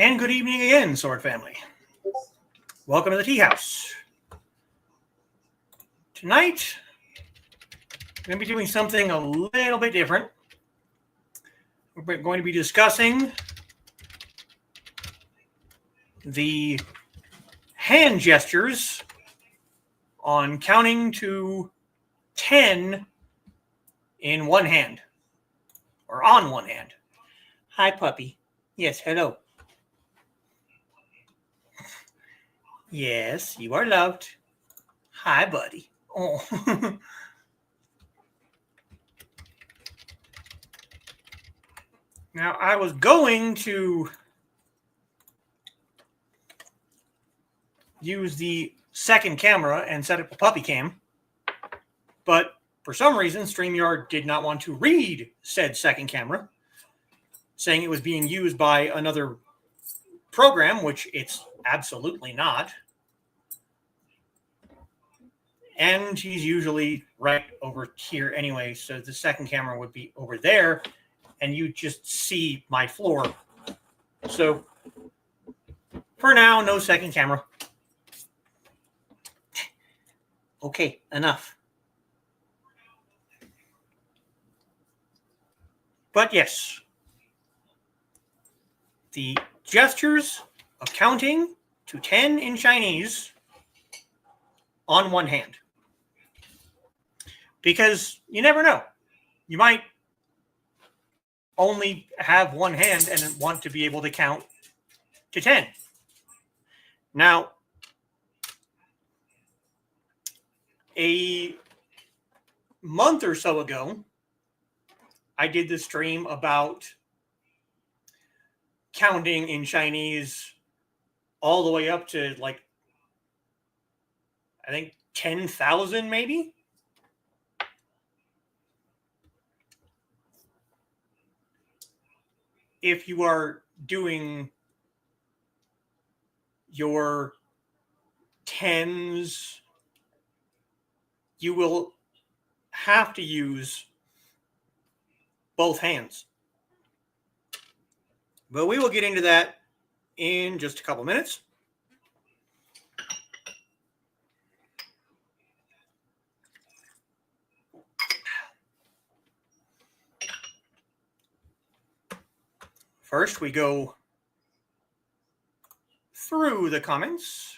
And good evening again, Sword Family. Welcome to the Teahouse. Tonight, I'm going to be doing something a little bit different. We're going to be discussing the hand gestures on counting to 10 in one hand, or on one hand. Hi, puppy. Yes, hello. Yes, you are loved. Hi, buddy. Oh. Now, I was going to use the second camera and set up a puppy cam, but for some reason, StreamYard did not want to read said second camera, saying it was being used by another program, which it's absolutely not. And he's usually right over here anyway, so the second camera would be over there, and you just see my floor. So for now, no second camera. Okay, enough. But yes, the gestures of counting to 10 in Chinese on one hand. Because you never know. You might only have one hand and want to be able to count to 10. Now, a month or so ago, I did the stream about counting in Chinese all the way up to, like, I think 10,000 maybe. If you are doing your tens, you will have to use both hands. But we will get into that in just a couple minutes. First, we go through the comments.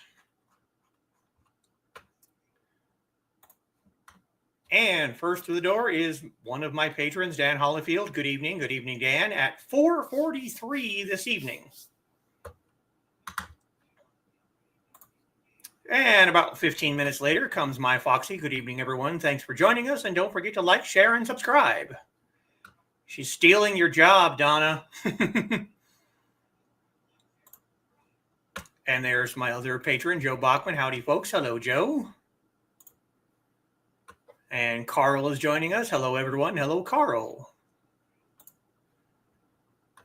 And first through the door is one of my patrons, Dan Hollifield. Good evening, Dan, at 4:43 this evening. And about 15 minutes later comes my Foxy. Good evening, everyone. Thanks for joining us. And don't forget to like, share, and subscribe. She's stealing your job, Donna. And there's my other patron, Joe Bachman. Howdy, folks. Hello, Joe. And Carl is joining us. Hello, everyone. Hello, Carl.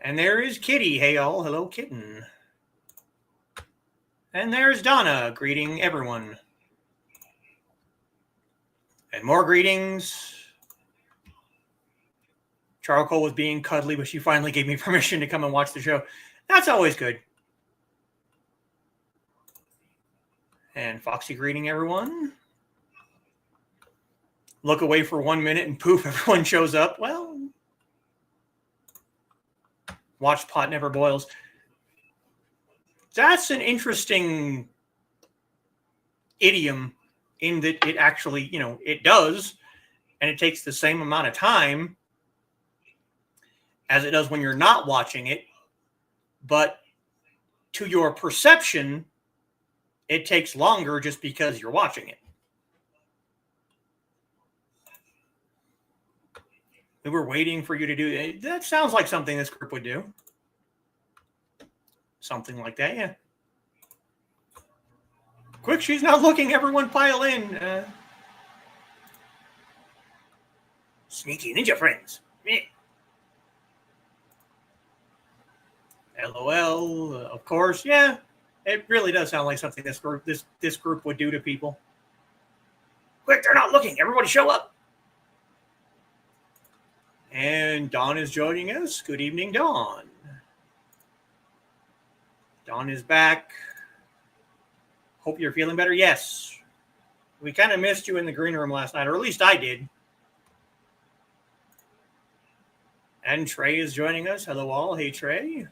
And there is Kitty. Hey, all. Hello, kitten. And there's Donna. Greeting everyone. And more greetings. Charcoal was being cuddly, but she finally gave me permission to come and watch the show. That's always good. And Foxy greeting everyone. Look away for 1 minute and poof, everyone shows up. Well, watch pot never boils. That's an interesting idiom in that it actually, it does, and it takes the same amount of time as it does when you're not watching it, but to your perception, it takes longer just because you're watching it. We were waiting for you to do it. That sounds like something this group would do. Something like that, yeah. Quick, she's not looking. Everyone pile in. Sneaky ninja friends. LOL, of course. Yeah, it really does sound like something this group would do to people. Quick, they're not looking. Everybody show up. And Dawn is joining us. Good evening, Dawn. Dawn is back. Hope you're feeling better. Yes. We kind of missed you in the green room last night, or at least I did. And Trey is joining us. Hello, all. Hey, Trey.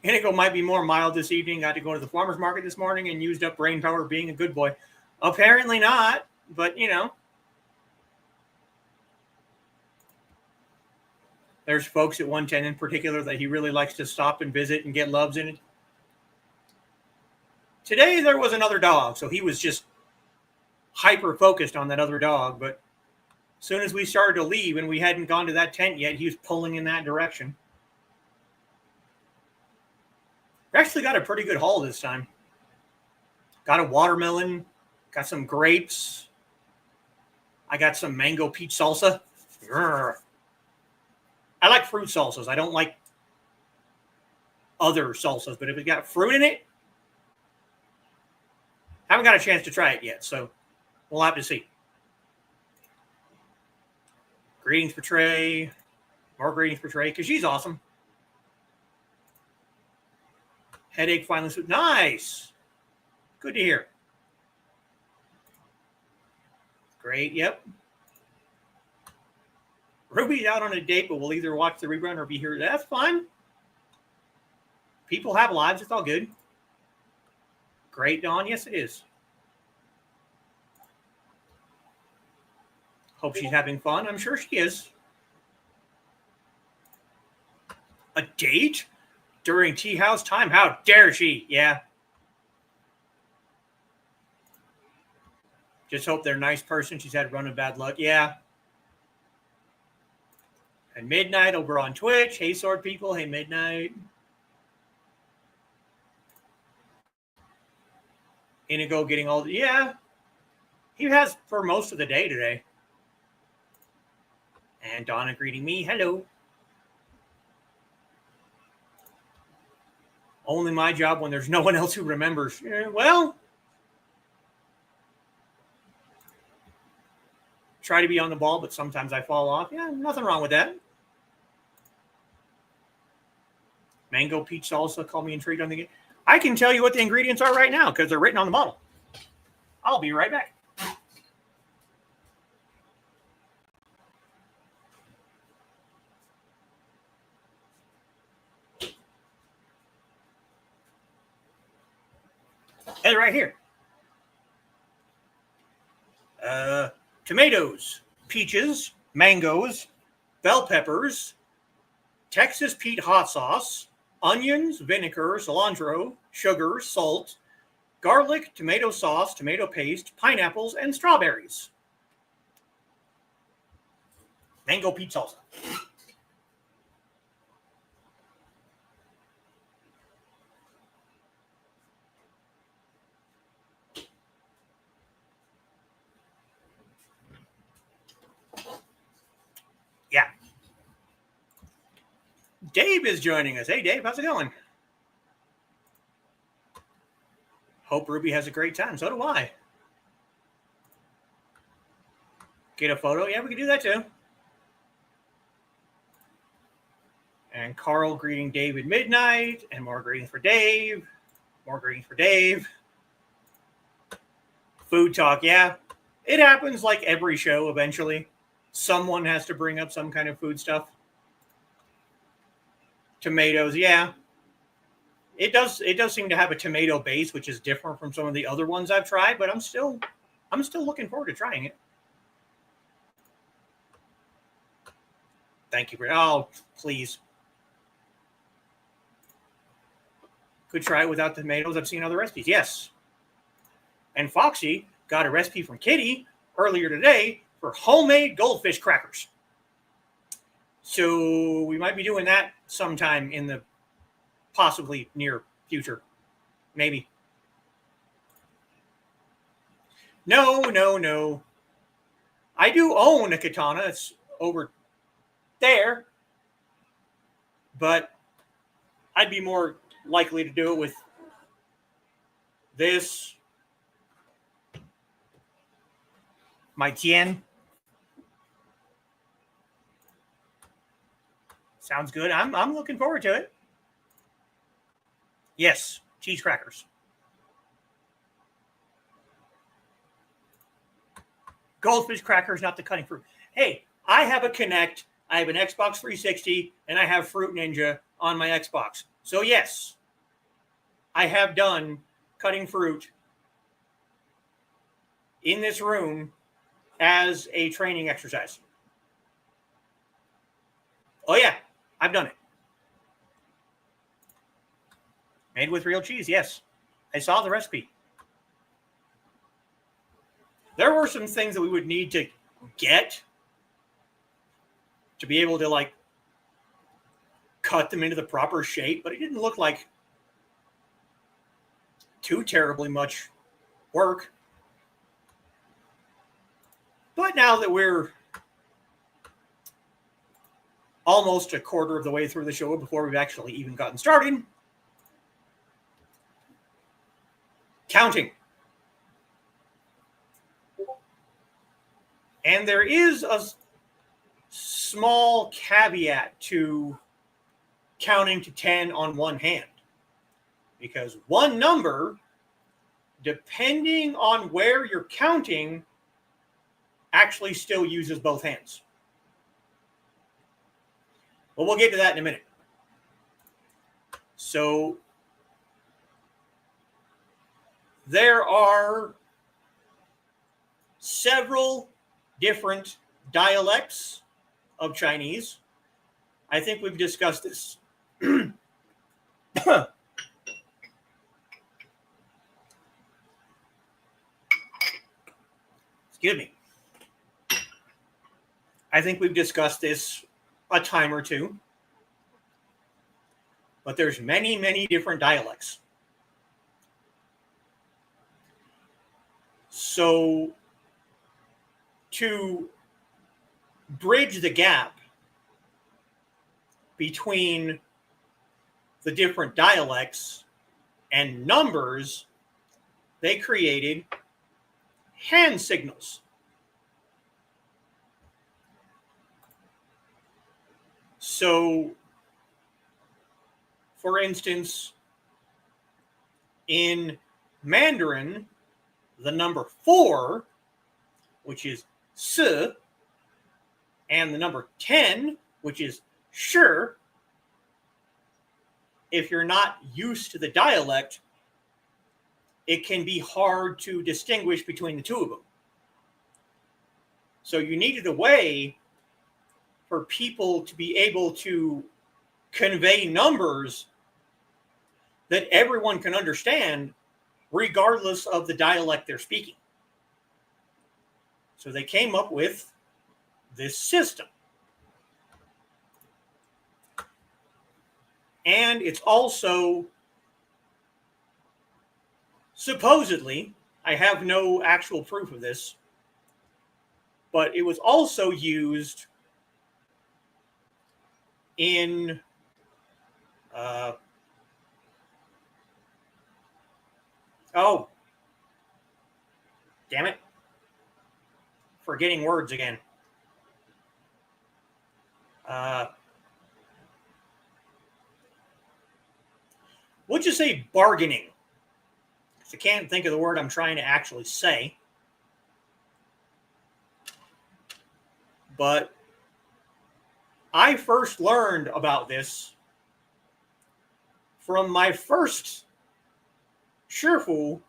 Inigo might be more mild this evening. Got to go to the farmer's market this morning and used up brain power being a good boy. Apparently not, but, you know. There's folks at 110 in particular that he really likes to stop and visit and get loves in it. Today there was another dog, so he was just hyper-focused on that other dog, but as soon as we started to leave and we hadn't gone to that tent yet, he was pulling in that direction. We actually got a pretty good haul this time. Got a watermelon, got some grapes. I got some mango peach salsa. Grr. I like fruit salsas. I don't like other salsas, but if it's got fruit in it, haven't got a chance to try it yet, so we'll have to see. Greetings for Trey. More greetings for Trey, because she's awesome. Headache finally. Nice. Good to hear. Great, yep. Ruby's out on a date, but we'll either watch the rerun or be here. That's fine. People have lives. It's all good. Great, Dawn. Yes, it is. Hope she's having fun. I'm sure she is. A date during Teahouse time? How dare she? Yeah. Just hope they're a nice person. She's had a run of bad luck. Yeah. And Midnight over on Twitch. Hey, Sword people. Hey, Midnight. Inigo getting all the... Yeah. He has for most of the day today. And Donna greeting me. Hello. Only my job when there's no one else who remembers. Well, try to be on the ball, but sometimes I fall off. Yeah, nothing wrong with that. Mango peach salsa. Call me intrigued on the game. I can tell you what the ingredients are right now because they're written on the bottle. I'll be right back. And right here. Tomatoes, peaches, mangoes, bell peppers, Texas Pete hot sauce, onions, vinegar, cilantro, sugar, salt, garlic, tomato sauce, tomato paste, pineapples, and strawberries. Mango peach salsa. Yeah. Dave is joining us. Hey, Dave, how's it going? Hope Ruby has a great time. So do I. Get a photo? Yeah, we can do that too. And Carl greeting Dave at midnight. And more greetings for Dave. More greetings for Dave. Food talk, yeah. It happens like every show eventually. Someone has to bring up some kind of food stuff. Tomatoes, yeah. It does seem to have a tomato base, which is different from some of the other ones I've tried, but I'm still looking forward to trying it. Thank you for please. Could try it without the tomatoes. I've seen other recipes. Yes. And Foxy got a recipe from Kitty earlier today for homemade goldfish crackers. So we might be doing that sometime in the possibly near future. Maybe. No. I do own a katana. It's over there. But I'd be more likely to do it with this. My tien. Sounds good. I'm looking forward to it. Yes, cheese crackers. Goldfish crackers, not the cutting fruit. Hey, I have a Kinect, I have an Xbox 360, and I have Fruit Ninja on my Xbox. So yes, I have done cutting fruit in this room as a training exercise. Oh yeah, I've done it. Made with real cheese, yes. I saw the recipe. There were some things that we would need to get to be able to like cut them into the proper shape, but it didn't look like too terribly much work. But now that we're almost a quarter of the way through the show before we've actually even gotten started, counting. And there is a small caveat to counting to 10 on one hand, because one number, depending on where you're counting, actually still uses both hands. But we'll get to that in a minute. So there are several different dialects of Chinese. I think we've discussed this. Excuse me. I think we've discussed this a time or two. But there's many, many different dialects. So to bridge the gap between the different dialects and numbers, they created hand signals. So, for instance, in Mandarin, the number 4, which is si, and the number 10, which is shi, if you're not used to the dialect, it can be hard to distinguish between the two of them. So you needed a way for people to be able to convey numbers that everyone can understand, regardless of the dialect they're speaking. So they came up with this system. And it's also supposedly, I have no actual proof of this, but it was also used in oh, damn it. Forgetting words again. We'll just say bargaining. Because I can't think of the word I'm trying to actually say. But I first learned about this from my first Shifu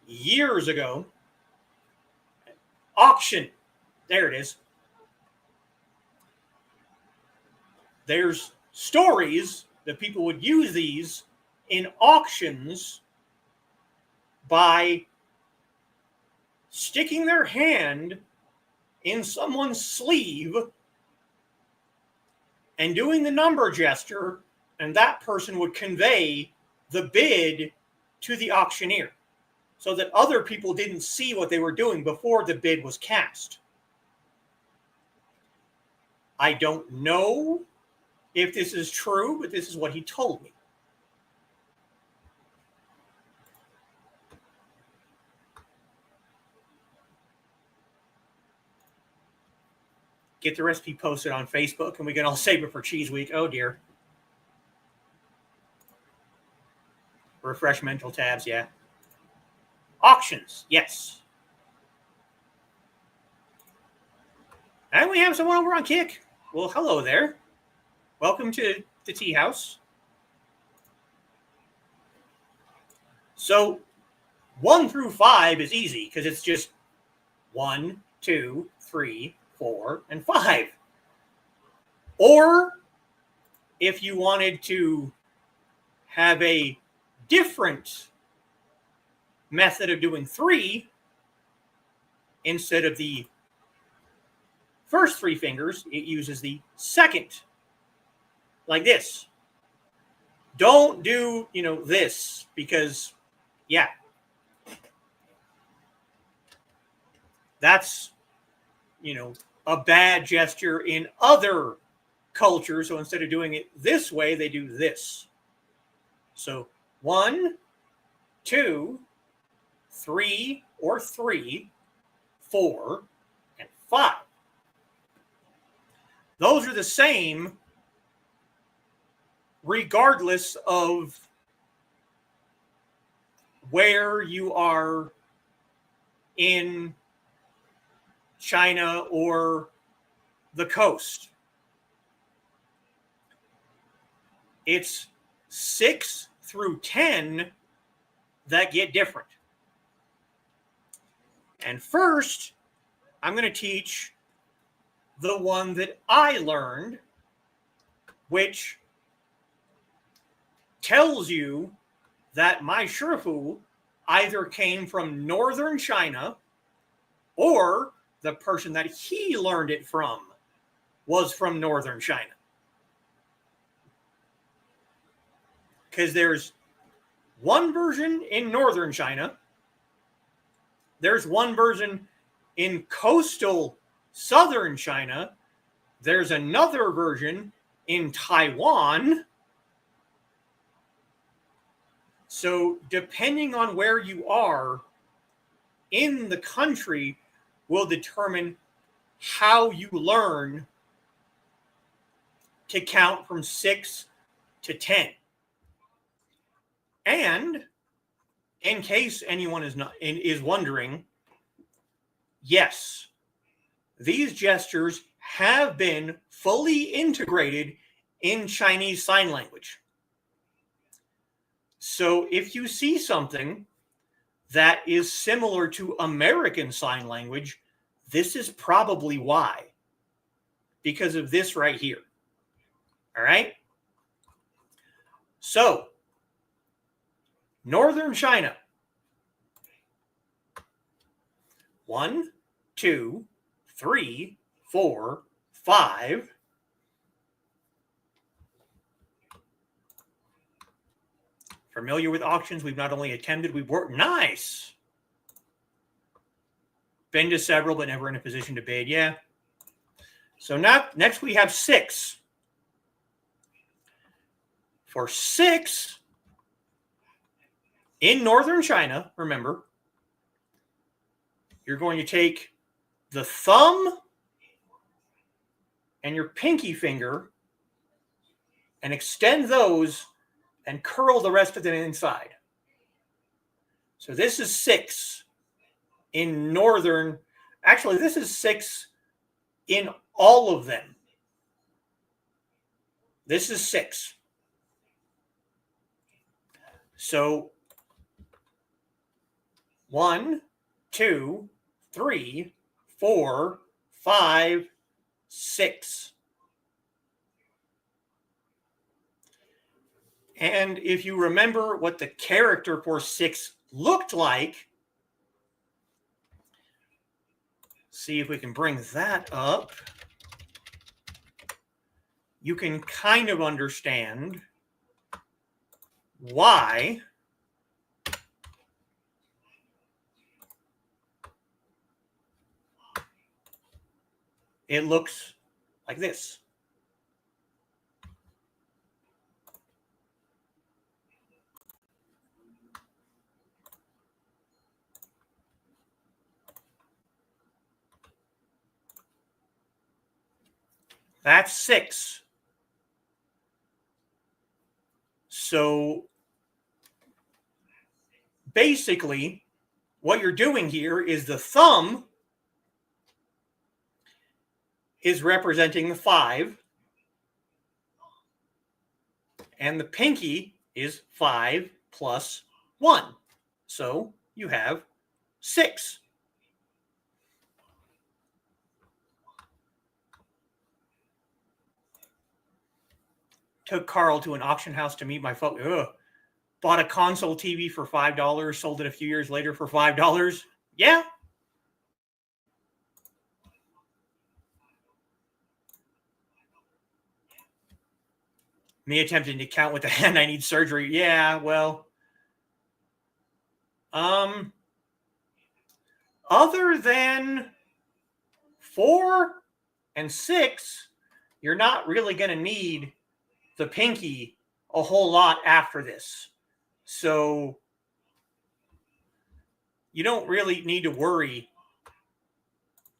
years ago. Auction. There it is. There's stories that people would use these in auctions by sticking their hand in someone's sleeve and doing the number gesture, and that person would convey the bid to the auctioneer so that other people didn't see what they were doing before the bid was cast. I don't know if this is true, but this is what he told me. Get the recipe posted on Facebook, and we can all save it for Cheese Week. Oh, dear. refresh mental tabs, yeah. Auctions, yes. And we have someone over on Kick. Well, hello there. Welcome to the Teahouse. So 1 through 5 is easy because it's just 1, 2, 3, 4, and 5. Or if you wanted to have a different method of doing 3, instead of the first 3 fingers, it uses the second, like this. Don't do, this, because, yeah, that's, a bad gesture in other cultures. So instead of doing it this way, they do this. So 1, 2, 3, or 3, 4, and 5. Those are the same regardless of where you are in China or the coast. It's 6 through 10 that get different. And first, I'm going to teach the one that I learned, which tells you that my Shifu either came from northern China or the person that he learned it from was from northern China. Because there's one version in northern China, there's one version in coastal southern China, there's another version in Taiwan. So depending on where you are in the country will determine how you learn to count from 6 to 10. And in case anyone is wondering, yes, these gestures have been fully integrated in Chinese Sign Language. So if you see something that is similar to American Sign Language, this is probably why. Because of this right here. All right? So, northern China. 1, 2, 3, 4, 5. Familiar with auctions? We've not only attempted, we've worked. Nice. Been to several, but never in a position to bid. Yeah. So now, next we have 6. For 6, in northern China, remember, you're going to take the thumb and your pinky finger and extend those and curl the rest of them inside. So this is 6 in northern. Actually, this is 6 in all of them. This is 6. So 1, 2, 3, 4, 5, 6. And if you remember what the character for 6 looked like, see if we can bring that up. You can kind of understand why it looks like this. That's 6. So basically what you're doing here is the thumb is representing the 5, and the pinky is 5 plus 1. So you have 6. Took Carl to an auction house to meet my folks. Bought a console TV for $5, sold it a few years later for $5. Yeah. Me attempting to count with the hand, I need surgery. Yeah, well. Other than 4 and 6, you're not really going to need the pinky a whole lot after this. So you don't really need to worry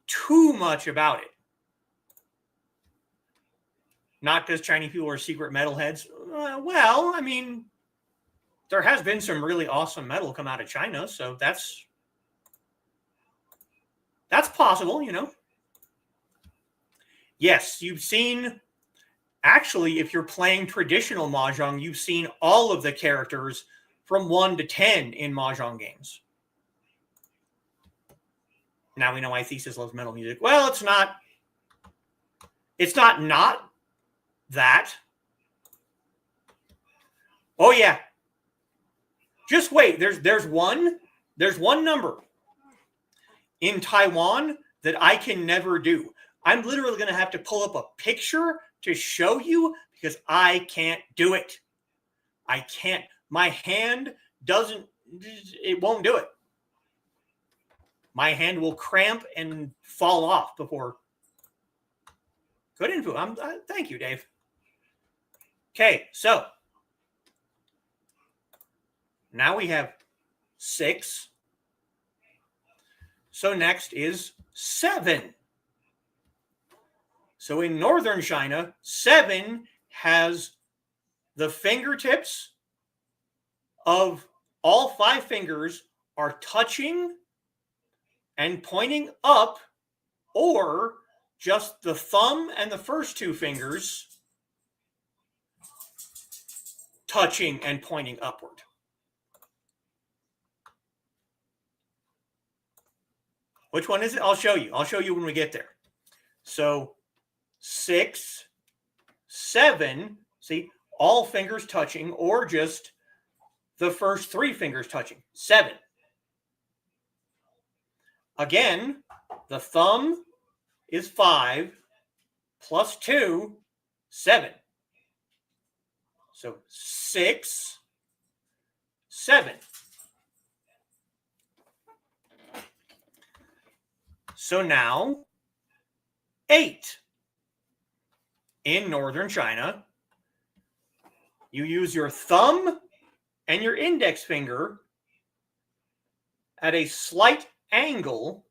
too much about it. Not because Chinese people are secret metalheads. Well, I mean, there has been some really awesome metal come out of China, so that's possible, you know. Yes, you've seen, actually, if you're playing traditional Mahjong, you've seen all of the characters from 1 to 10 in Mahjong games. Now we know why Thesis loves metal music. Well, it's not that. Oh yeah. Just wait. There's one number in Taiwan that I can never do. I'm literally going to have to pull up a picture to show you because I can't do it. I can't. My hand it won't do it. My hand will cramp and fall off before. Good info. Thank you, Dave. Okay, so now we have 6. So next is 7. So in northern China, 7 has the fingertips of all 5 fingers are touching and pointing up, or just the thumb and the first 2 fingers touching and pointing upward. Which one is it? I'll show you. I'll show you when we get there. So 6, 7, see, all fingers touching, or just the first 3 fingers touching. 7. Again, the thumb is 5 plus 2, 7. So 6, 7. So now 8. In northern China, you use your thumb and your index finger at a slight angle,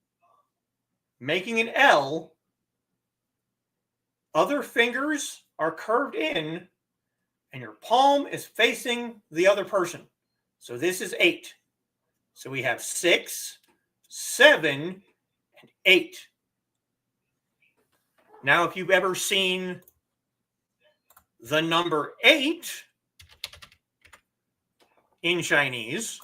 making an L. Other fingers are curved in, and your palm is facing the other person. So this is 8. So we have 6, 7, and 8. Now, if you've ever seen the number 8 in Chinese,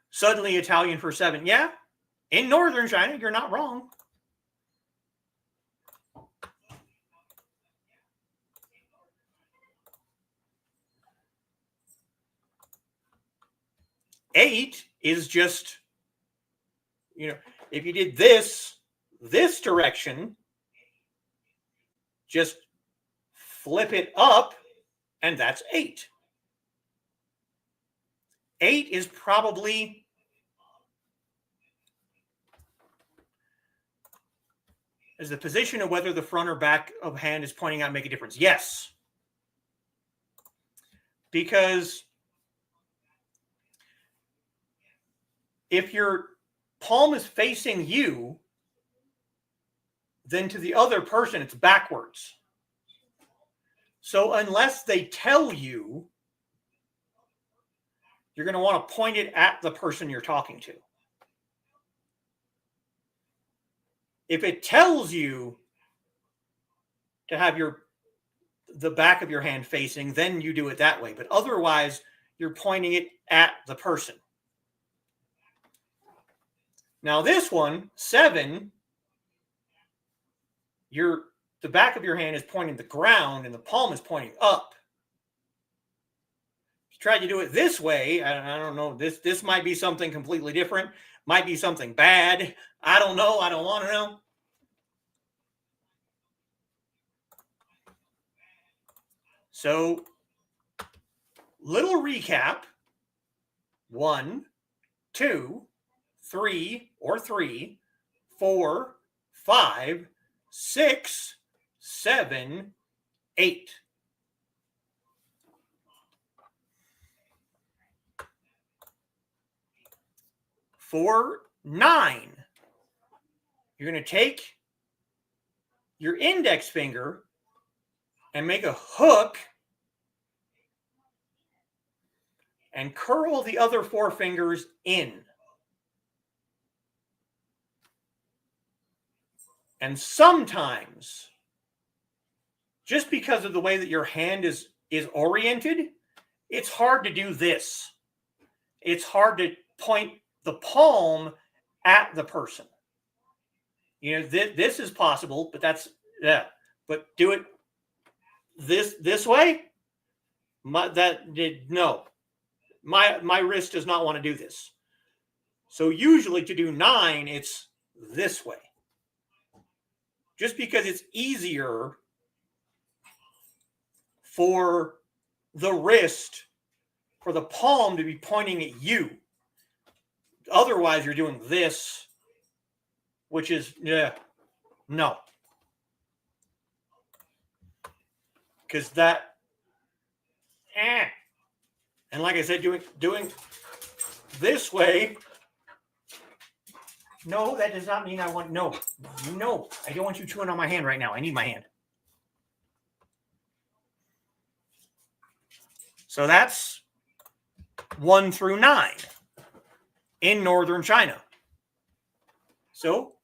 suddenly Italian for 7. Yeah, in northern China, you're not wrong. Eight is just, you know, if you did this direction, just flip it up, and that's 8. 8 is probably does the position of whether the front or back of hand is pointing out make a difference? Yes. Because if your palm is facing you, then to the other person, it's backwards. So unless they tell you, you're going to want to point it at the person you're talking to. If it tells you to have the back of your hand facing, then you do it that way. But otherwise, you're pointing it at the person. Now this one, 7, the back of your hand is pointing the ground and the palm is pointing up. If you try to do it this way, I don't know, this might be something completely different, might be something bad. I don't know. I don't want to know. So, little recap. 1, 2, 3, or 3, 4, 5, 6, 7, 8. For 9, you're going to take your index finger and make a hook and curl the other 4 fingers in. And sometimes, just because of the way that your hand is oriented, it's hard to do this. It's hard to point the palm at the person. You know, this is possible, but that's, yeah. But do it this way? No. My wrist does not want to do this. So usually to do 9, it's this way. Just because it's easier for the wrist, for the palm to be pointing at you. Otherwise, you're doing this, which is, no. Because that, and like I said, doing this way, no, that does not mean I want, no, I don't want you chewing on my hand right now. I need my hand. So that's 1 through 9 in northern China. So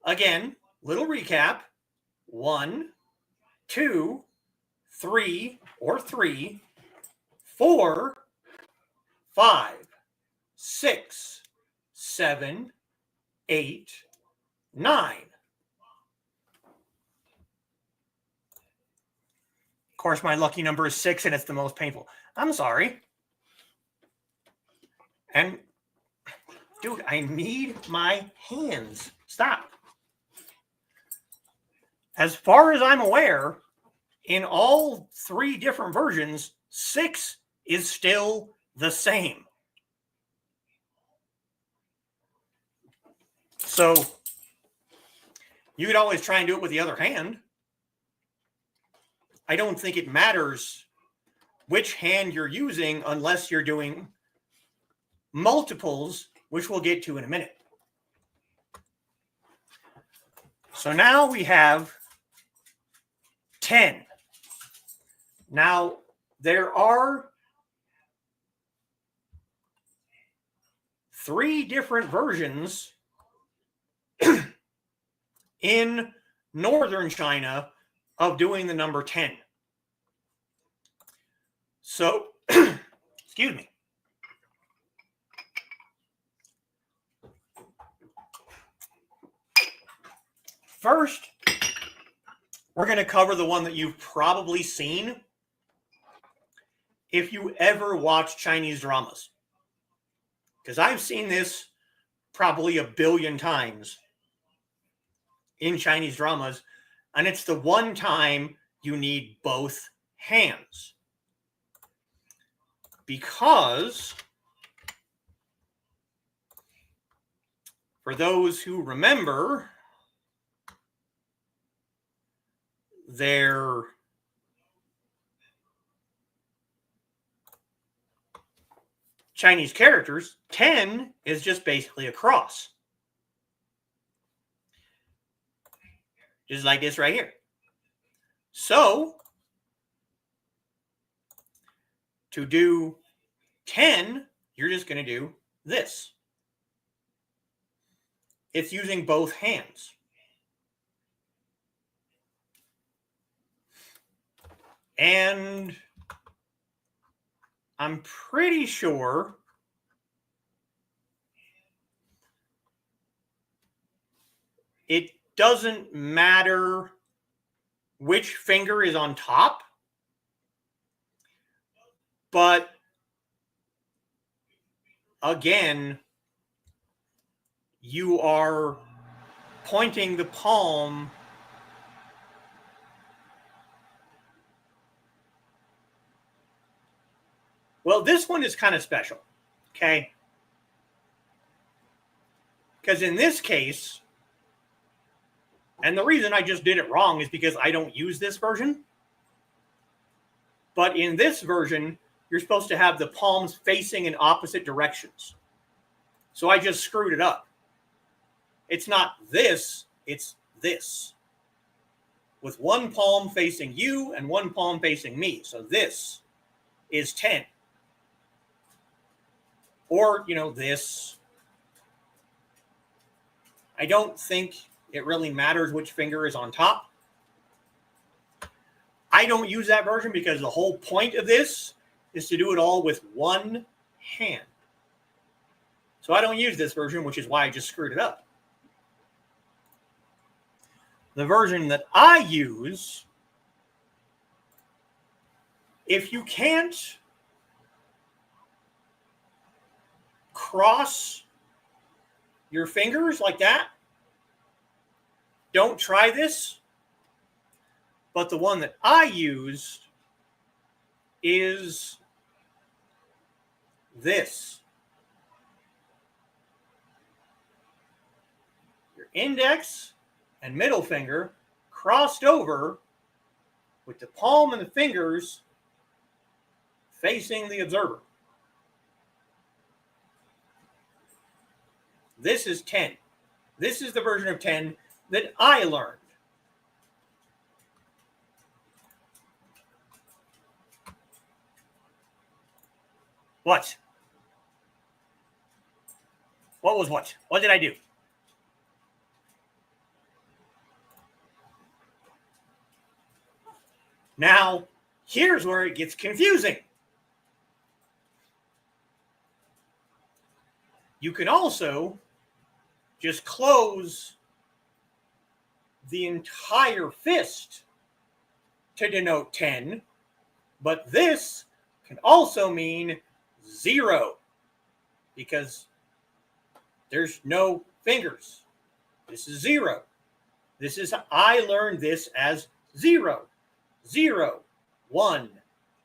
again, little recap. 1, 2, 3, or 3, 4, 5, 6, 7, 8, 9. Of course, my lucky number is 6, and it's the most painful. I'm sorry. And, dude, I need my hands. Stop. As far as I'm aware, in all 3 different versions, 6 is still the same. So you could always try and do it with the other hand. I don't think it matters which hand you're using unless you're doing multiples, which we'll get to in a minute. So now we have 10. Now, there are 3 different versions in northern China of doing the number 10. So, excuse me. First, we're going to cover the one that you've probably seen if you ever watch Chinese dramas. Because I've seen this probably a billion times in Chinese dramas, and it's the one time you need both hands. Because, for those who remember, their Chinese characters, 10 is just basically a cross. Just like this right here. So, To do 10, you're just going to do this. It's using both hands. And I'm pretty sure it doesn't matter which finger is on top, but again, you are pointing the palm well, this one is kind of special, okay? Because in this case, and the reason I just did it wrong is because I don't use this version, but in this version, you're supposed to have the palms facing in opposite directions. So I just screwed it up. It's not this, it's this. With one palm facing you and one palm facing me. So this is 10. Or, this. I don't think it really matters which finger is on top. I don't use that version because the whole point of this is to do it all with one hand. So I don't use this version, which is why I just screwed it up. The version that I use, if you can't cross your fingers like that, don't try this. But the one that I used is this. Your index and middle finger crossed over with the palm and the fingers facing the observer. This is 10. This is the version of 10 that I learned. What? What was what? What did I do? Now, here's where it gets confusing. You can also just close the entire fist to denote 10, but this can also mean 0 because there's no fingers. This is 0. I learned this as 0. 0, 1,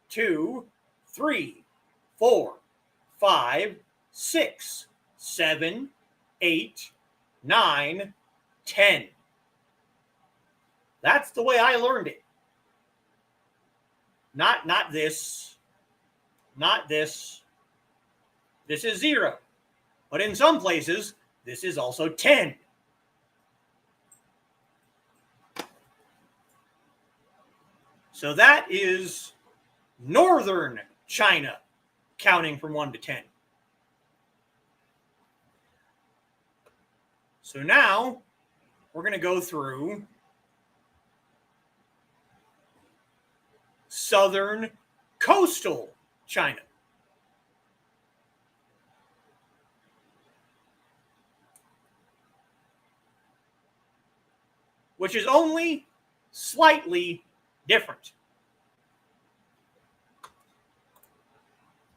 2, 3, 4, 5, 6, 7, 8, 9, 10. That's the way I learned it. Not this. Not this. This is 0. But in some places, this is also 10. So that is northern China, counting from 1 to 10. So now we're going to go through southern coastal China. Which is only slightly different.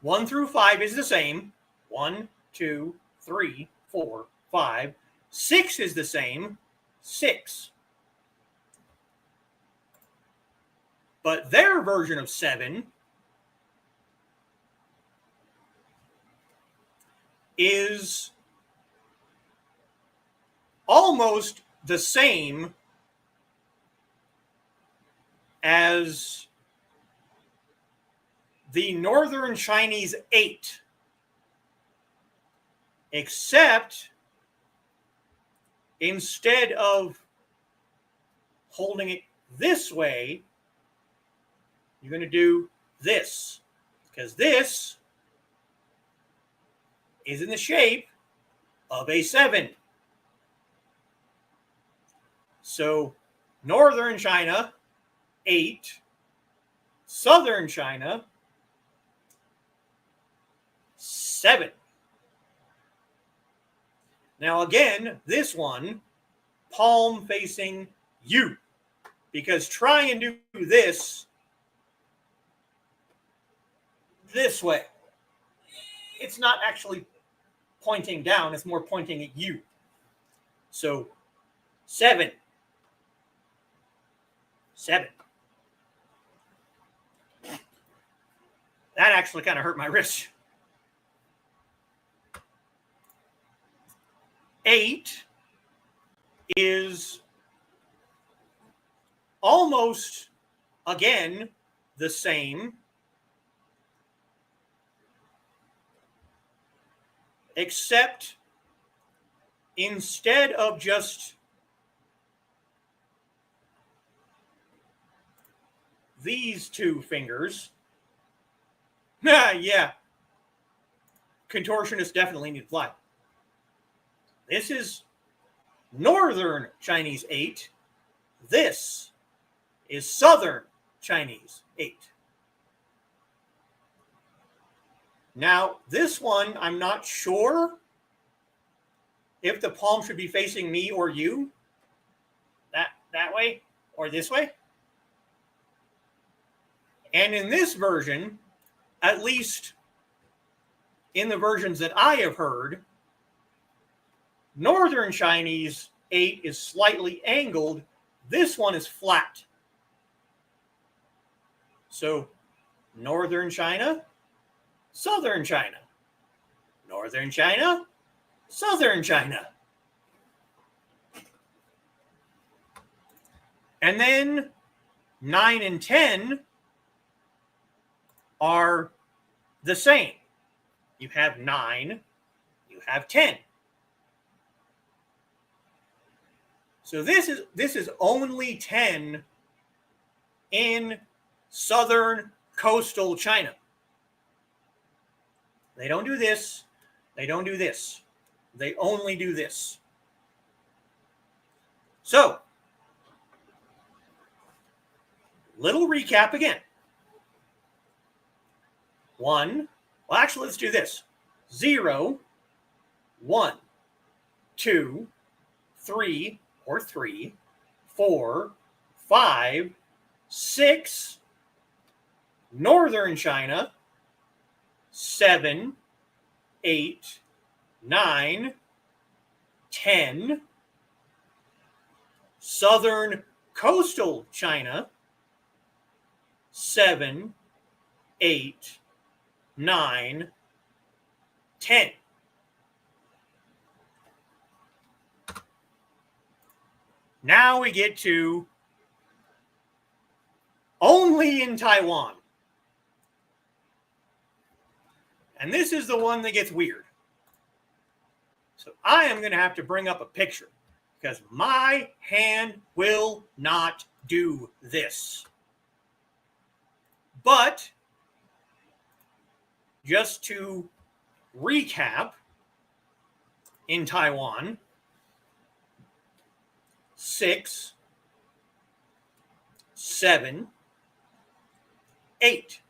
1 through 5 is the same. 1, 2, 3, 4, 5. 6 is the same. 6. But their version of 7 is almost the same as the northern Chinese 8, except instead of holding it this way, you're going to do this. because this is in the shape of a 7. So northern China, 8. Southern China, 7. Now again, this one, palm facing you. Because try and do this way. It's not actually pointing down, it's more pointing at you. So 7. 7. That actually kind of hurt my wrist. 8 is almost, again, the same, except instead of just these 2 fingers, yeah, contortionists definitely need to fly. This is northern Chinese 8. This is southern Chinese 8. Now, this one, I'm not sure if the palm should be facing me or you. That way or this way. And in this version, at least in the versions that I have heard, northern Chinese 8 is slightly angled. This one is flat. So northern China, southern China. Northern China, southern China. And then 9 and 10 are the same. You have 9, you have 10. So this is only 10 in southern coastal China. They don't do this. They don't do this. They only do this. So, little recap again. 1, well, actually, let's do this. 0, 1, 2, 3, or 3, 4, 5, 6, northern China, 7, 8, 9, 10, southern coastal China, 7, 8, 9, 10. Now we get to only in Taiwan. And this is the one that gets weird. So I am going to have to bring up a picture because my hand will not do this. But just to recap, in Taiwan, 6, 7, 8.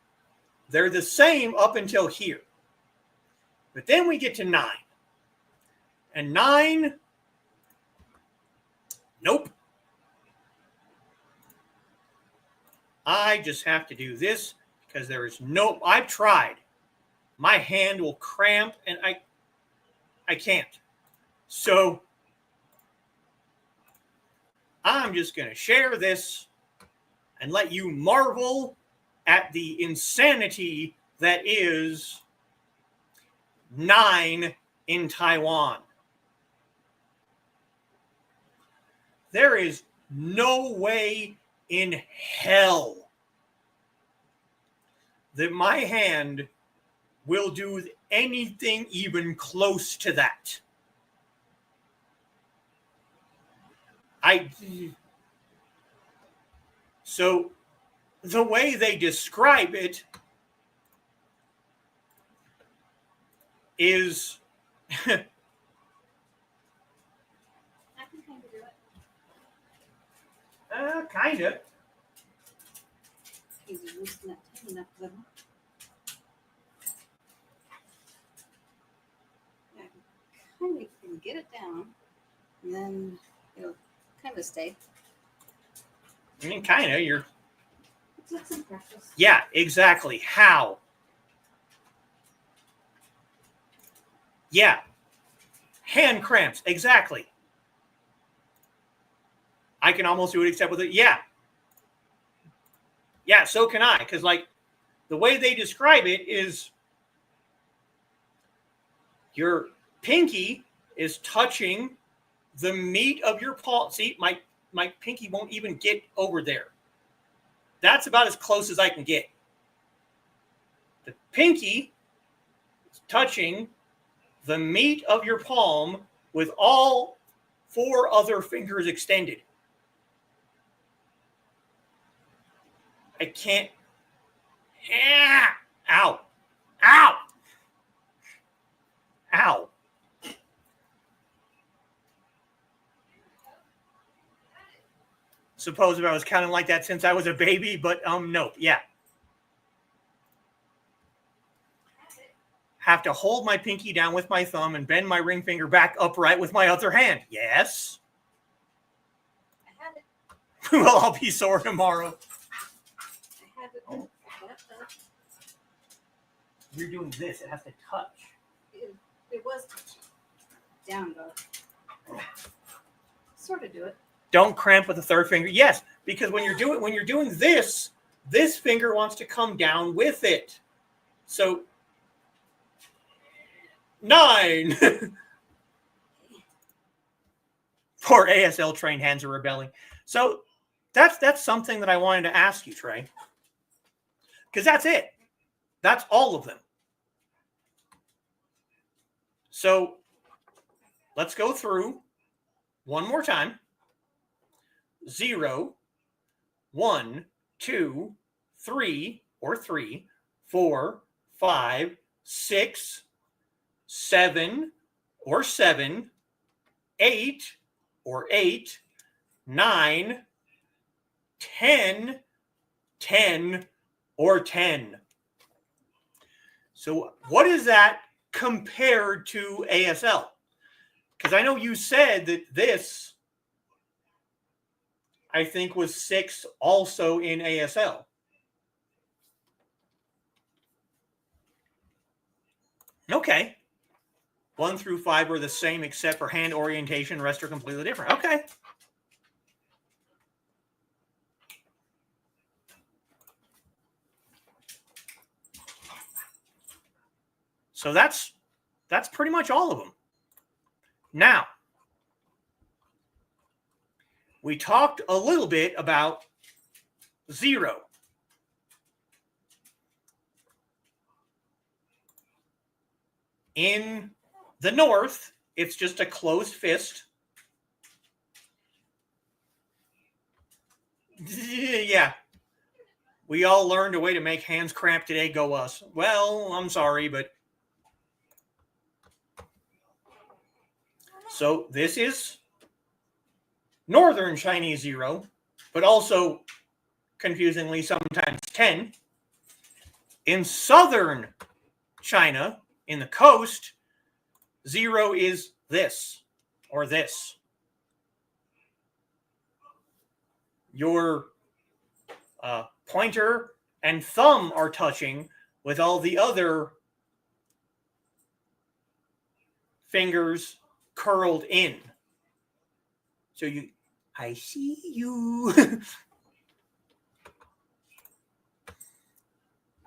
They're the same up until here. But then we get to 9. And 9, nope. I just have to do this because there is no, I've tried. My hand will cramp and I can't. So I'm just going to share this and let you marvel at the insanity that is 9 in Taiwan. There is no way in hell that my hand will do anything even close to that. So the way they describe it is I can kind of do it. kind of. He's loosening that tiny enough though. Yeah, I kind of can get it down, and then it'll kind of stay. I mean, kind of. You're. It's some practice. Yeah, exactly. How? Yeah. Hand cramps. Exactly. I can almost do it except with it. Yeah. Yeah, so can I. Because, like, the way they describe it is your pinky is touching the meat of your palm. See, my pinky won't even get over there. That's about as close as I can get. The pinky is touching the meat of your palm with all 4 other fingers extended. I can't. Ah! Ow. Ow. Ow. Suppose if I was counting like that since I was a baby, but nope. Yeah. Have to hold my pinky down with my thumb and bend my ring finger back upright with my other hand. Yes. I had it. Well, I'll be sore tomorrow. I had it. Oh. You're doing this. It has to touch. It was touching. Down though. Sort of do it. Don't cramp with the third finger. Yes, because when you're doing this finger wants to come down with it. So 9. Poor ASL trained hands are rebelling. So that's something that I wanted to ask you, Trey. Because that's it. That's all of them. So let's go through one more time. 0, 1, 2, 3, or 3, 4, 5, 6, 7, or 7, 8, or 8, 9, 10, 10, or 10. So what is that compared to ASL? Because I know you said that this, I think, was 6 also in ASL. Okay. 1 through 5 are the same except for hand orientation. The rest are completely different. Okay. So that's pretty much all of them. Now, we talked a little bit about 0. In the North, it's just a closed fist. Yeah. We all learned a way to make hands cramp today. Go us. Well, I'm sorry, but. So this is Northern Chinese 0, but also confusingly sometimes 10. In Southern China, in the coast, 0 is this or this. Your pointer and thumb are touching with all the other fingers curled in. So I see you.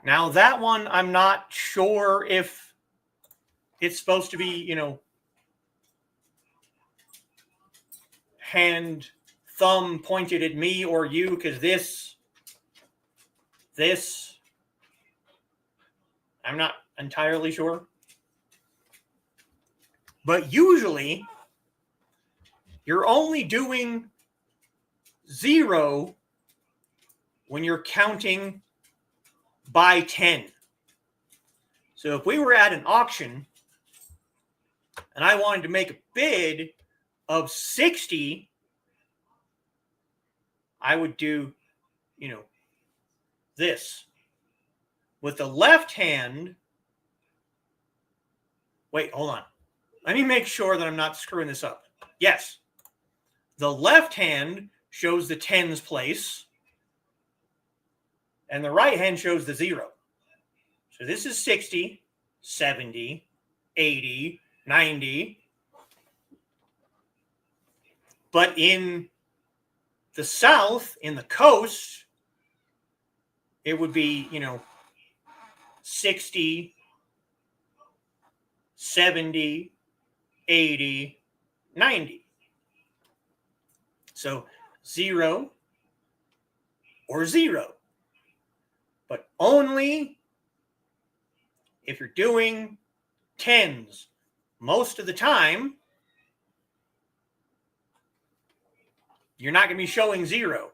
Now that one, I'm not sure if it's supposed to be, hand, thumb pointed at me or you, because this, I'm not entirely sure. But usually, you're only doing 0 when you're counting by 10. So if we were at an auction and I wanted to make a bid of 60, I would do, this. With the left hand, wait, hold on. Let me make sure that I'm not screwing this up. Yes. The left hand shows the tens place, and the right hand shows the 0. So this is 60, 70, 80, 90. But in the South, in the coast, it would be, 60, 70, 80, 90. So 0 or 0. But only if you're doing tens most of the time, you're not going to be showing 0.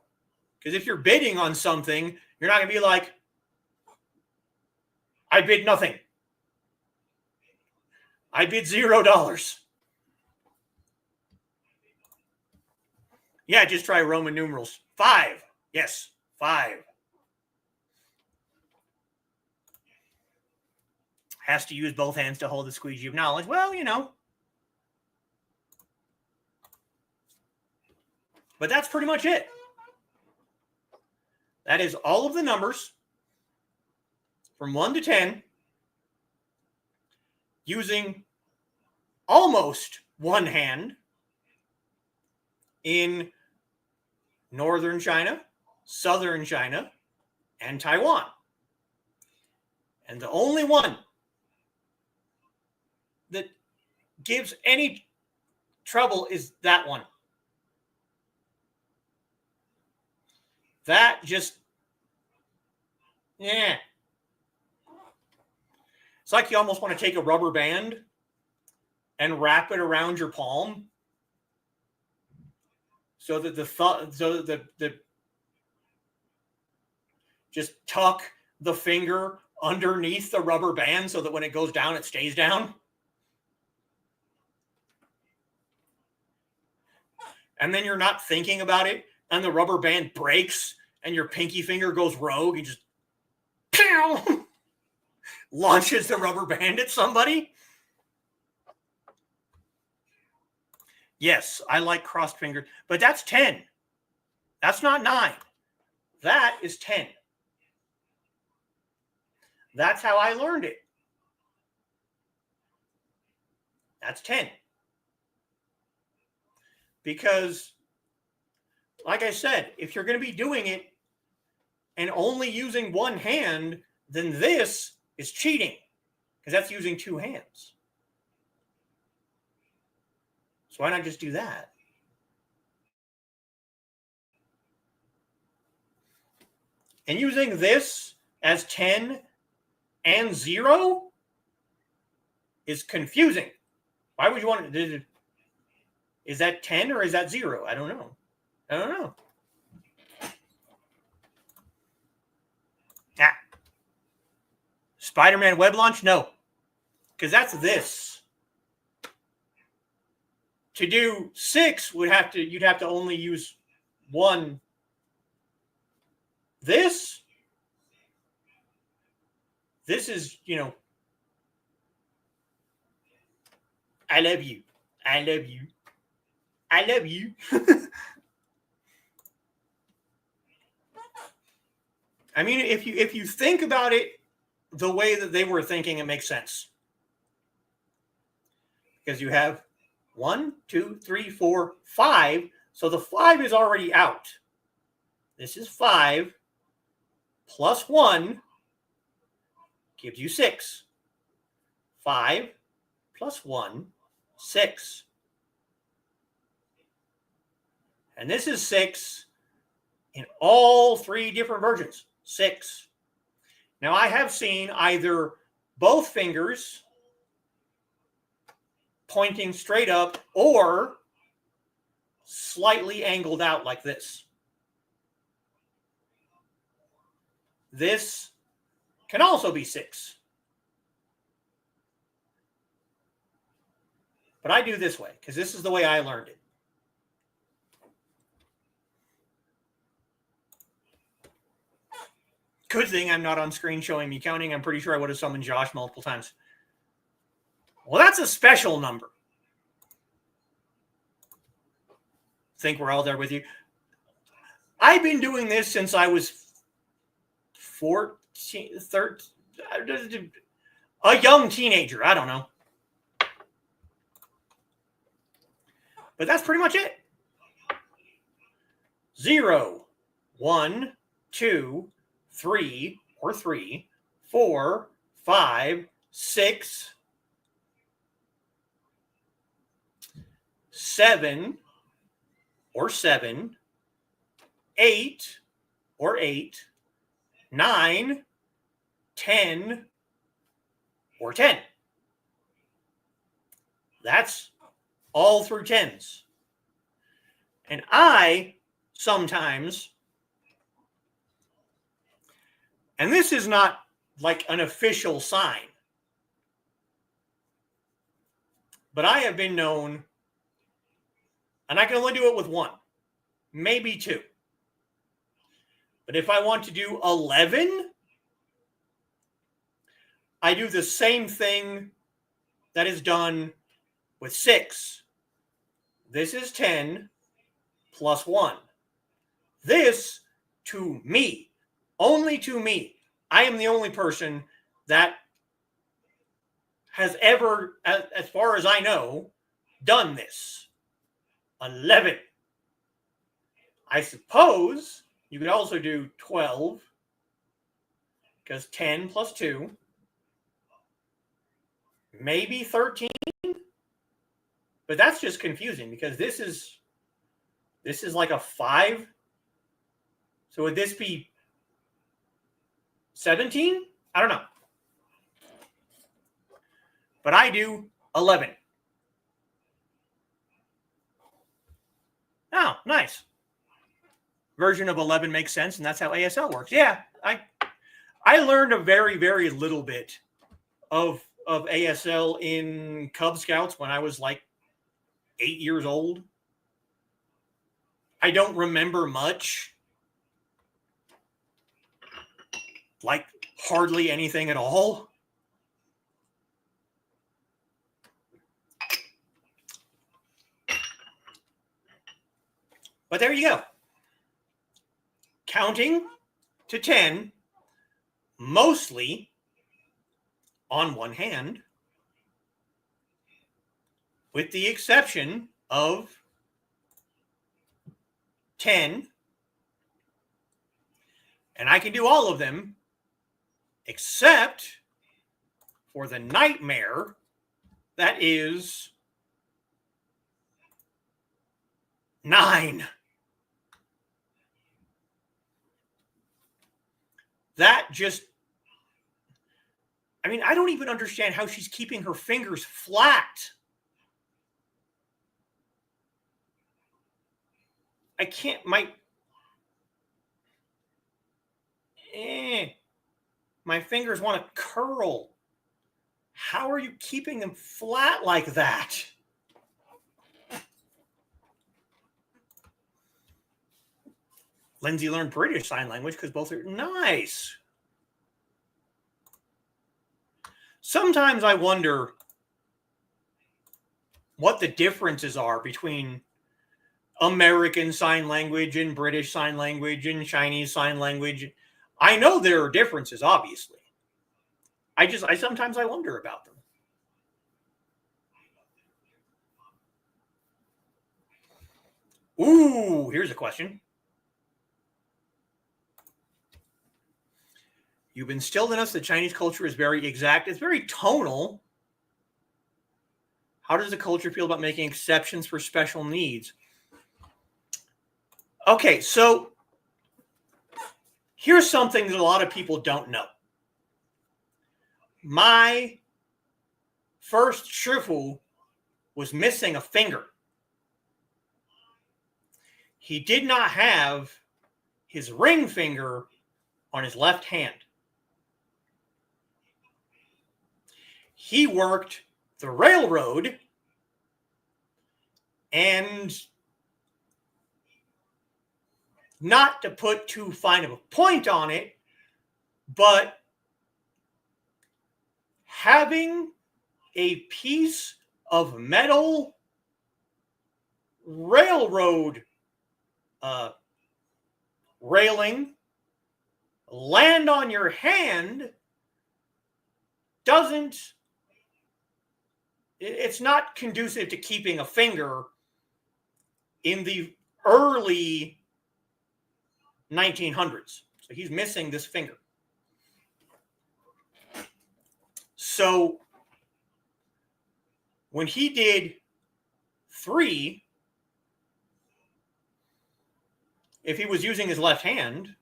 Because if you're bidding on something, you're not going to be like, I bid nothing. I bid $0. Yeah, just try Roman numerals. 5. Yes, 5. Has to use both hands to hold the squeegee of knowledge. Well, But that's pretty much it. That is all of the numbers from 1 to 10 using almost one hand in northern China, southern China, and Taiwan. And the only one that gives any trouble is that one. That just, yeah. It's like you almost want to take a rubber band and wrap it around your palm so that the just tuck the finger underneath the rubber band so that when it goes down, it stays down. And then you're not thinking about it, and the rubber band breaks, and your pinky finger goes rogue, and just pow, launches the rubber band at somebody. Yes, I like crossed fingers, but that's 10. That's not 9. That is 10. That's how I learned it. That's 10. Because, like I said, if you're going to be doing it and only using one hand, then this is cheating because that's using two hands. So why not just do that? And using this as 10 and 0 is confusing. Why would you want to? Is that 10 or is that 0? I don't know. Ah. Spider-Man web launch? No. Because that's this. To do 6 you'd have to only use one. This is, I love you. I love you. I love you. I mean, if you think about it the way that they were thinking, it makes sense. Because you have 1, 2, 3, 4, 5. So the 5 is already out. This is 5 plus 1 gives you 6. 5 plus 1, 6. And this is 6 in all 3 different versions. 6. Now, I have seen either both fingers pointing straight up or slightly angled out like this. This can also be 6. But I do this way because this is the way I learned it. Good thing I'm not on screen showing me counting. I'm pretty sure I would have summoned Josh multiple times. Well, that's a special number. Think we're all there with you. I've been doing this since I was 14, 13, a young teenager. I don't know. But that's pretty much it. 0, 1, 2, 3, or 3, 4, 5, 6, 7, or 7, 8, or 8, 9, 10, or 10. That's all through tens. And I sometimes, and this is not like an official sign, but I have been known, and I can only do it with one, maybe two. But if I want to do 11, I do the same thing that is done with 6. This is 10 plus 1. This, to me, only to me, I am the only person that has ever, as far as I know, done this. 11. I suppose you could also do 12, because 10 plus 2, maybe 13, but that's just confusing because this is like a 5. So would this be 17? I don't know. But I do 11. Oh, nice. Version of 11 makes sense, and that's how ASL works. Yeah, I learned a very, very little bit of ASL in Cub Scouts when I was like 8 years old. I don't remember much. Like hardly anything at all. But there you go. Counting to 10, mostly on one hand, with the exception of 10, and I can do all of them except for the nightmare that is 9. That just, I mean, I don't even understand how she's keeping her fingers flat. I can't, my fingers want to curl. How are you keeping them flat like that? Lindsay learned British Sign Language because both are nice. Sometimes I wonder what the differences are between American Sign Language and British Sign Language and Chinese Sign Language. I know there are differences, obviously. I sometimes wonder about them. Ooh, here's a question. You've instilled in us that Chinese culture is very exact. It's very tonal. How does the culture feel about making exceptions for special needs? Okay, so here's something that a lot of people don't know. My first Shifu was missing a finger. He did not have his ring finger on his left hand. He worked the railroad And not to put too fine of a point on it, but having a piece of metal railroad railing land on your hand it's not conducive to keeping a finger in the early 1900s. So he's missing this finger. So when he did 3, if he was using his left hand,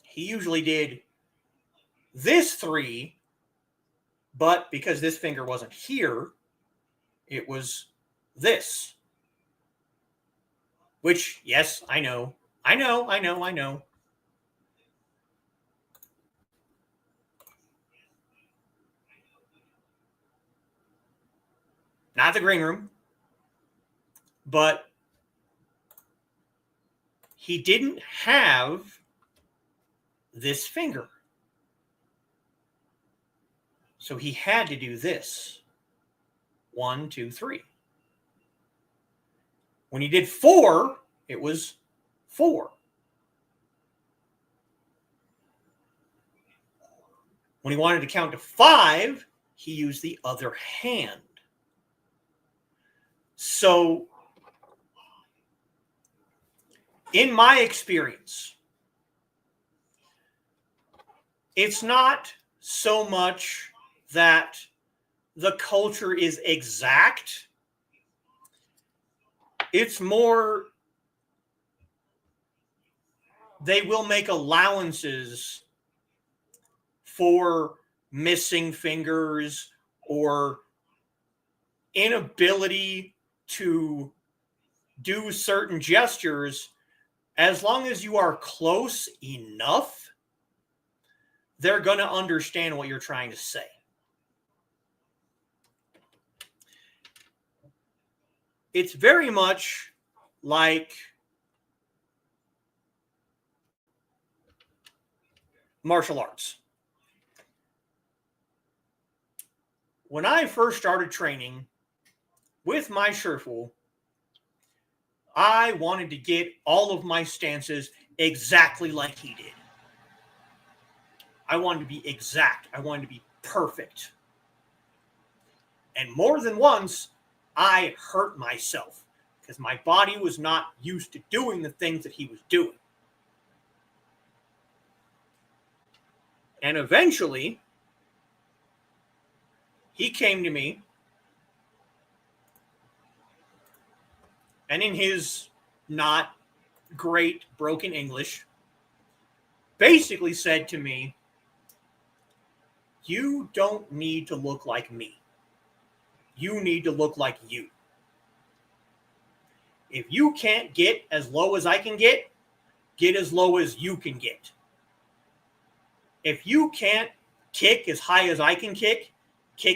he usually did this 3, but because this finger wasn't here, it was this. Which, yes, I know. Not the green room, but he didn't have this finger. So he had to do this. 1, 2, 3. When he did 4, it was 4. When he wanted to count to 5, he used the other hand. So, in my experience, it's not so much that the culture is exact. It's more they will make allowances for missing fingers or inability to do certain gestures. As long as you are close enough, they're going to understand what you're trying to say. It's very much like martial arts. When I first started training with my Shifu, I wanted to get all of my stances exactly like he did. I wanted to be exact. I wanted to be perfect. And more than once, I hurt myself because my body was not used to doing the things that he was doing. And eventually, he came to me, and in his not great broken English, basically said to me, "You don't need to look like me. You need to look like you. If you can't get as low as I can get as low as you can get. If you can't kick as high as I can kick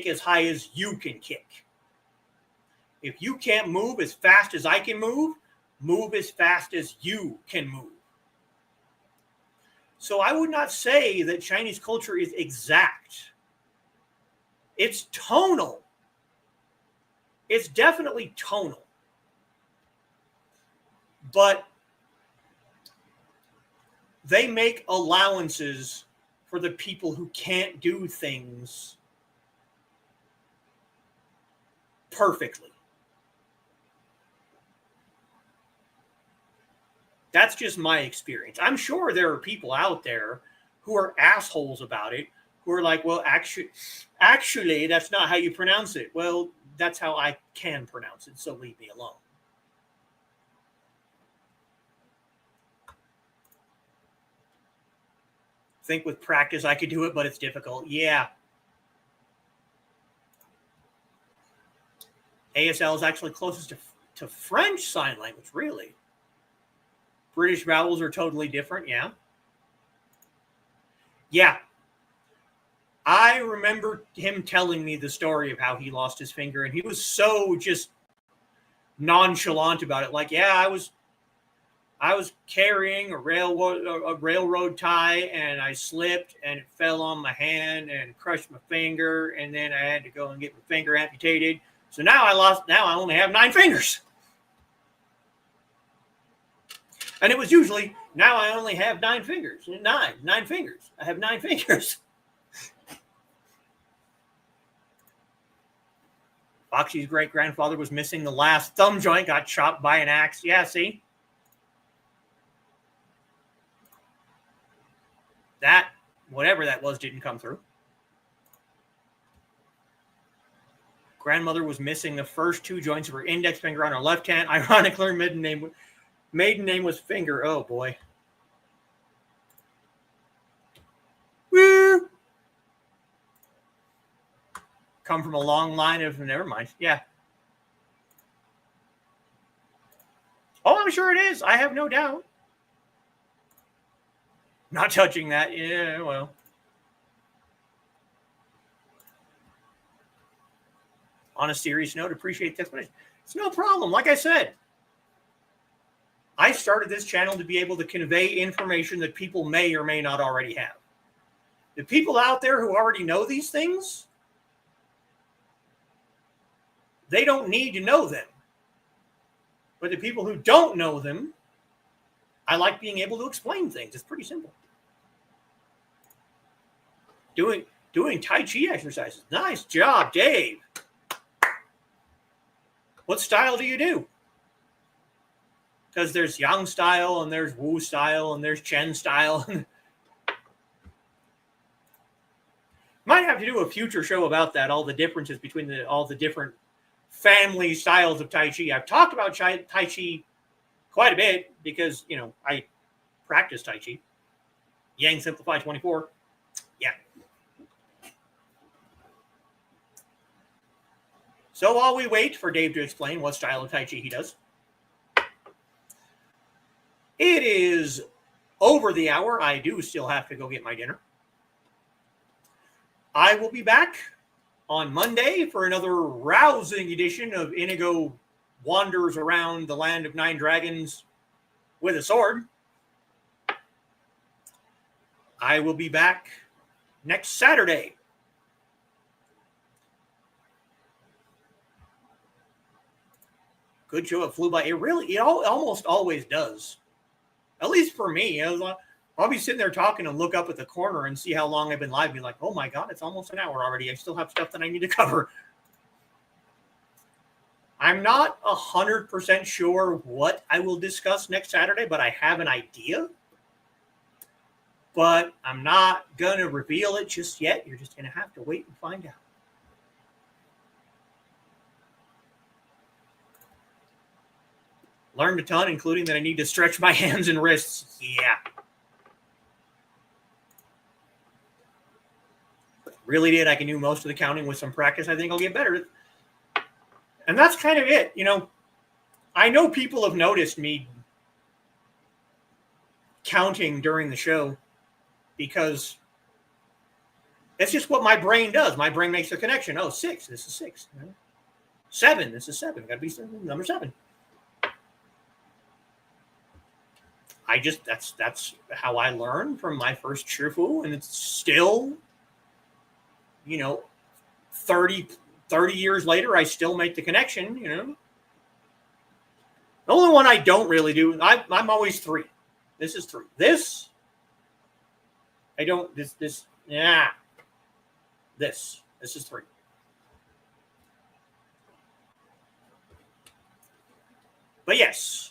as high as you can kick. If you can't move as fast as I can move as fast as you can move." So I would not say that Chinese culture is exact. It's tonal. It's definitely tonal. But they make allowances for the people who can't do things perfectly. That's just my experience. I'm sure there are people out there who are assholes about it, who are like, well, actually, that's not how you pronounce it. Well, that's how I can pronounce it, so leave me alone. Think with practice I could do it, but it's difficult. Yeah. ASL is actually closest to French Sign Language, really. British vowels are totally different, yeah. Yeah. I remember him telling me the story of how he lost his finger, and he was so just nonchalant about it. Like, yeah, I was carrying a railroad tie, and I slipped, and it fell on my hand and crushed my finger, and then I had to go and get my finger amputated. So now I only have 9 fingers. And it was usually, now I only have 9 fingers. 9 fingers. I have 9 fingers. Foxy's great-grandfather was missing the last thumb joint, got chopped by an axe. Yeah, see? That, whatever that was, didn't come through. Grandmother was missing the first 2 joints of her index finger on her left hand. Ironically, her maiden name was Finger. Oh, boy. Woo! Come from a long line of, never mind. Yeah. Oh, I'm sure it is. I have no doubt. Not touching that. Yeah, well. On a serious note, appreciate the explanation. It's no problem. Like I said, I started this channel to be able to convey information that people may or may not already have. The people out there who already know these things, they don't need to know them. But the people who don't know them, I like being able to explain things. It's pretty simple. Doing Tai Chi exercises. Nice job, Dave. What style do you do? Because there's Yang style, and there's Wu style, and there's Chen style. Might have to do a future show about that, all the differences between all the different family styles of Tai Chi. I've talked about Tai Chi quite a bit because, you know, I practice Tai Chi. Yang Simplify 24. Yeah. So while we wait for Dave to explain what style of Tai Chi he does, it is over the hour. I do still have to go get my dinner. I will be back on Monday for another rousing edition of Inigo Wanders Around the Land of 9 Dragons with a Sword. I will be back next Saturday. Good show. It flew by. It almost always does. At least for me. I'll be sitting there talking and look up at the corner and see how long I've been live. Be like, oh my God, it's almost an hour already. I still have stuff that I need to cover. I'm not 100% sure what I will discuss next Saturday, but I have an idea. But I'm not going to reveal it just yet. You're just going to have to wait and find out. Learned a ton, including that I need to stretch my hands and wrists. Yeah. Really did. I can do most of the counting with some practice. I think I'll get better. And that's kind of it. You know, I know people have noticed me counting during the show because it's just what my brain does. My brain makes a connection. Oh, 6. This is 6. 7. This is 7. Got to be number 7. That's how I learned from my first Shifu, and it's still, you know, 30 years later, I still make the connection, you know. The only one I don't really do, I'm always 3. This is 3. This, I don't, yeah. This is 3. But yes.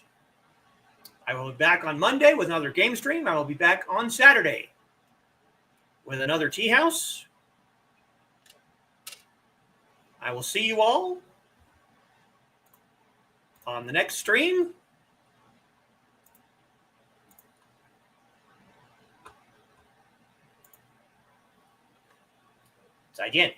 I will be back on Monday with another game stream. I will be back on Saturday with another Teahouse. I will see you all on the next stream. 再见。